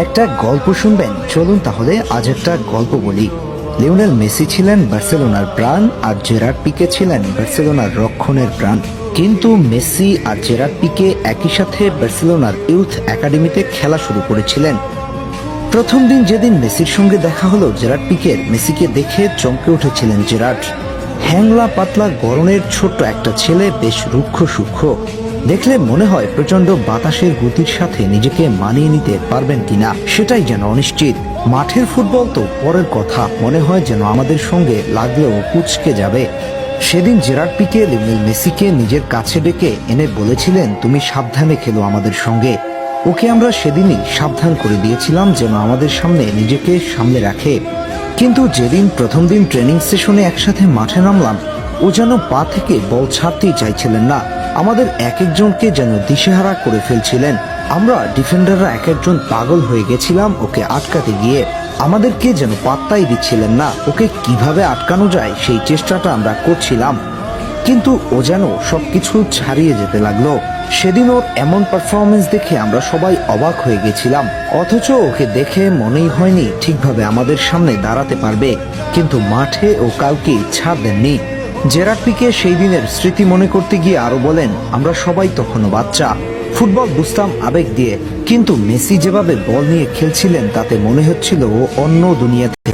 একটা গল্প শুনবেন? চলুন তাহলে আজ একটা গল্প বলি। লিওনেল মেসি ছিলেন বার্সেলোনার প্রাণ, আর জেরার্ড পিকে ছিলেন বার্সেলোনার রক্ষণের প্রাণ। কিন্তু মেসি আর জেরার্ড পিকে একই সাথে বার্সেলোনার ইউথ একাডেমিতে খেলা শুরু করেছিলেন। প্রথম দিন যেদিন মেসির সঙ্গে দেখা হলো জেরার্ড পিকের, মেসিকে দেখে চমকে উঠেছিলেন জেরার্ড। হ্যাংলা পাতলা গড়নের ছোট্ট একটা ছেলে, বেশ রুক্ষ সূক্ষ্ম। দেখলে মনে হয় প্রচন্ড বাতাসের গতির সাথে নিজেকে মানিয়ে নিতে পারবেন কিনা সেটাই যেন অনিশ্চিত। মাঠের ফুটবল তো পরের কথা, মনে হয় যেন আমাদের সঙ্গে লাগলেও কুঁচকে যাবে। সেদিন জেরার্ড পিকে লিওনেল মেসিকে নিজের কাছে ডেকে এনে বলেছিলেন, তুমি সাবধানে খেলো আমাদের সঙ্গে। ওকে আমরা সেদিনই সাবধান করে দিয়েছিলাম যেন আমাদের সামনে নিজেকে সামলে রাখে। কিন্তু যেদিন প্রথম দিন ট্রেনিং সেশনে একসাথে মাঠে নামলাম, ও যেন পা থেকে বল ছাড়তেই চাইছিলেন না। আমাদের এক একজনকে যেন দিশেহারা করে ফেলছিলেন। আমরা ডিফেন্ডাররা এক একজন পাগল হয়ে গেছিলাম ওকে আটকাতে গিয়ে। আমাদেরকে যেন পাত্তাই দিচ্ছিলেন না। ওকে কিভাবে আটকানো যায় সেই চেষ্টাটা আমরা করছিলাম, কিন্তু ও যেন সবকিছু ছাড়িয়ে যেতে লাগলো। সেদিন ওর এমন পারফরমেন্স দেখে আমরা সবাই অবাক হয়ে গেছিলাম। অথচ ওকে দেখে মনেই হয়নি ঠিকভাবে আমাদের সামনে দাঁড়াতে পারবে। কিন্তু মাঠে ও কাউকে ছাড় দেননি। জেরার্ড পিকে সেই দিনের স্মৃতি মনে করতে গিয়ে আরো বলেন, আমরা সবাই তখনও বাচ্চা, ফুটবল বুঝতাম আবেগ দিয়ে, কিন্তু মেসি যেভাবে বল নিয়ে খেলছিলেন তাতে মনে হচ্ছিল ও অন্য দুনিয়া